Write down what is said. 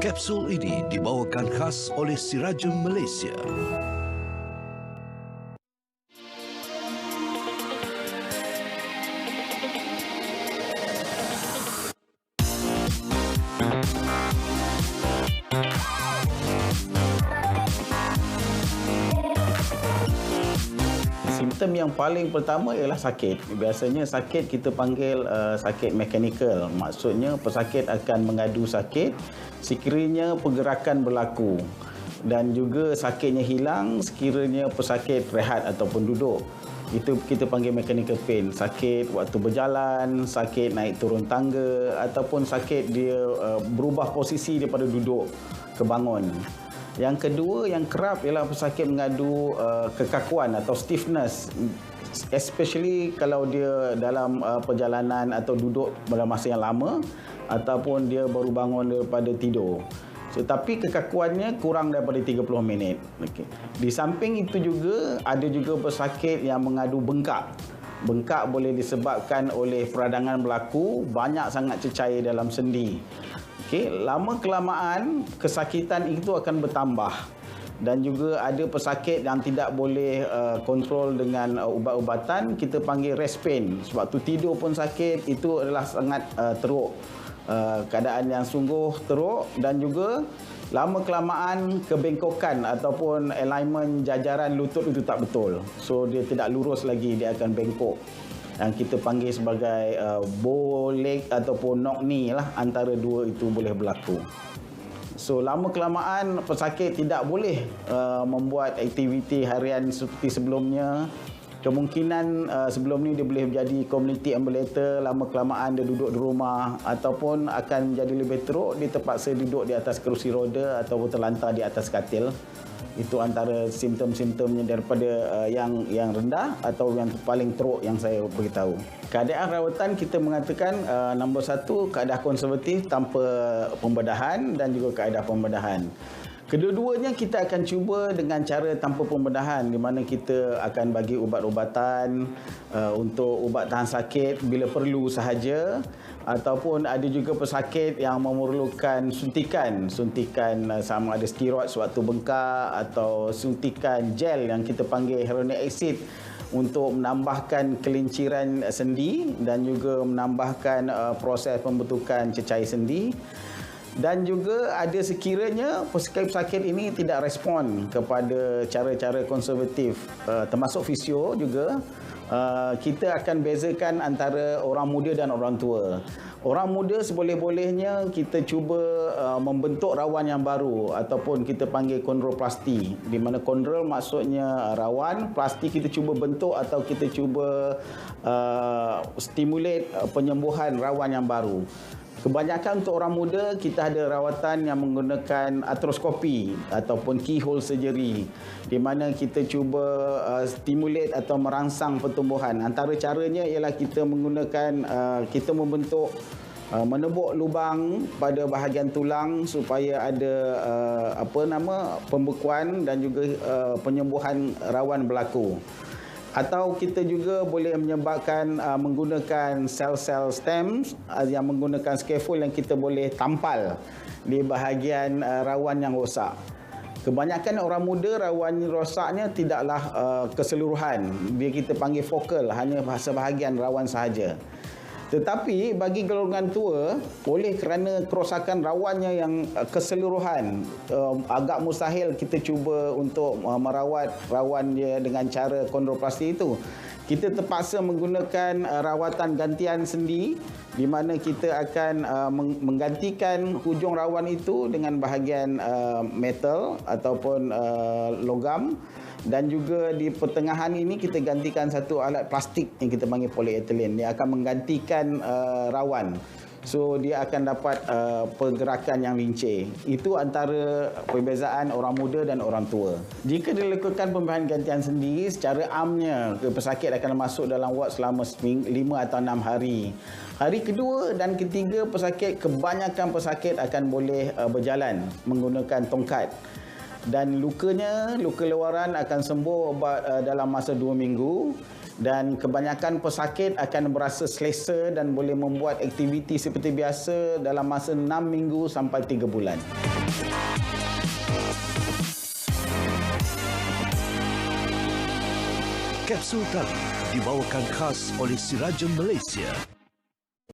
Kapsul ini dibawakan khas oleh Sirajul Malaysia. Simptom yang paling pertama ialah sakit. Biasanya sakit kita panggil sakit mekanikal. Maksudnya pesakit akan mengadu sakit sekiranya pergerakan berlaku. Dan juga sakitnya hilang sekiranya pesakit rehat ataupun duduk. Itu kita panggil mechanical pain. Sakit waktu berjalan, sakit naik turun tangga ataupun sakit dia berubah posisi daripada duduk ke bangun. Yang kedua yang kerap ialah pesakit mengadu kekakuan atau stiffness, especially kalau dia dalam perjalanan atau duduk dalam masa yang lama ataupun dia baru bangun daripada tidur. Tapi kekakuannya kurang daripada 30 minit. Okey. Di samping itu juga ada juga pesakit yang mengadu bengkak. Bengkak boleh disebabkan oleh peradangan berlaku, banyak sangat cecair dalam sendi. Okey, lama kelamaan kesakitan itu akan bertambah. Dan juga ada pesakit yang tidak boleh kontrol dengan ubat-ubatan, kita panggil rest pain. Sebab tu tidur pun sakit, itu adalah sangat teruk. Keadaan yang sungguh teruk dan juga lama kelamaan kebengkokan ataupun alignment jajaran lutut itu tak betul. So dia tidak lurus lagi, dia akan bengkok. Yang kita panggil sebagai bow leg ataupun knock knee lah, antara dua itu boleh berlaku. So lama kelamaan pesakit tidak boleh membuat aktiviti harian seperti sebelumnya. Kemungkinan sebelum ni dia boleh menjadi community ambulator, lama kelamaan dia duduk di rumah ataupun akan menjadi lebih teruk, dia terpaksa duduk di atas kerusi roda ataupun terlantar di atas katil. Itu antara simptom-simptomnya daripada yang rendah atau yang paling teruk yang saya beritahu. Keadaan rawatan kita mengatakan nombor 1 keadaan konservatif tanpa pembedahan dan juga keadaan pembedahan. Kedua-duanya kita akan cuba dengan cara tanpa pembedahan, di mana kita akan bagi ubat-ubatan untuk ubat tahan sakit bila perlu sahaja, ataupun ada juga pesakit yang memerlukan suntikan sama ada steroid sewaktu bengkak atau suntikan gel yang kita panggil hyaluronic acid untuk menambahkan kelinciran sendi dan juga menambahkan proses pembentukan cecair sendi. Dan juga ada sekiranya pesakit ini tidak respon kepada cara-cara konservatif, termasuk fisio juga, kita akan bezakan antara orang muda dan orang tua. Orang muda seboleh-bolehnya kita cuba membentuk rawan yang baru ataupun kita panggil kondroplasti, di mana kondrol maksudnya rawan, plasti kita cuba bentuk atau kita cuba stimulate penyembuhan rawan yang baru. Kebanyakan untuk orang muda kita ada rawatan yang menggunakan artroskopi ataupun keyhole surgery, di mana kita cuba stimulate atau merangsang pertumbuhan. Antara caranya ialah kita menggunakan kita membentuk menebuk lubang pada bahagian tulang supaya ada pembekuan dan juga penyembuhan rawan berlaku. Atau kita juga boleh menyebabkan menggunakan sel-sel stem yang menggunakan scaffold yang kita boleh tampal di bahagian rawan yang rosak. Kebanyakan orang muda rawan rosaknya tidaklah keseluruhan. Dia kita panggil fokal, hanya sebahagian rawan sahaja. Tetapi bagi golongan tua, oleh kerana kerosakan rawannya yang keseluruhan, agak mustahil kita cuba untuk merawat rawan dia dengan cara kondroplasti itu. Kita terpaksa menggunakan rawatan gantian sendi, di mana kita akan menggantikan hujung rawan itu dengan bahagian metal ataupun logam. Dan juga di pertengahan ini kita gantikan satu alat plastik yang kita panggil polyethylene. Dia akan menggantikan rawan. So dia akan dapat pergerakan yang lincih. Itu antara perbezaan orang muda dan orang tua. Jika dilakukan pembedahan gantian sendi, secara amnya pesakit akan masuk dalam ward selama 5 atau 6 hari. Hari kedua dan ketiga kebanyakan pesakit akan boleh berjalan menggunakan tongkat. Dan luka luaran akan sembuh dalam masa 2 minggu. Dan kebanyakan pesakit akan berasa selesa dan boleh membuat aktiviti seperti biasa dalam masa 6 minggu sampai 3 bulan. Kapsul tali dibawakan khas oleh Sirajem Malaysia.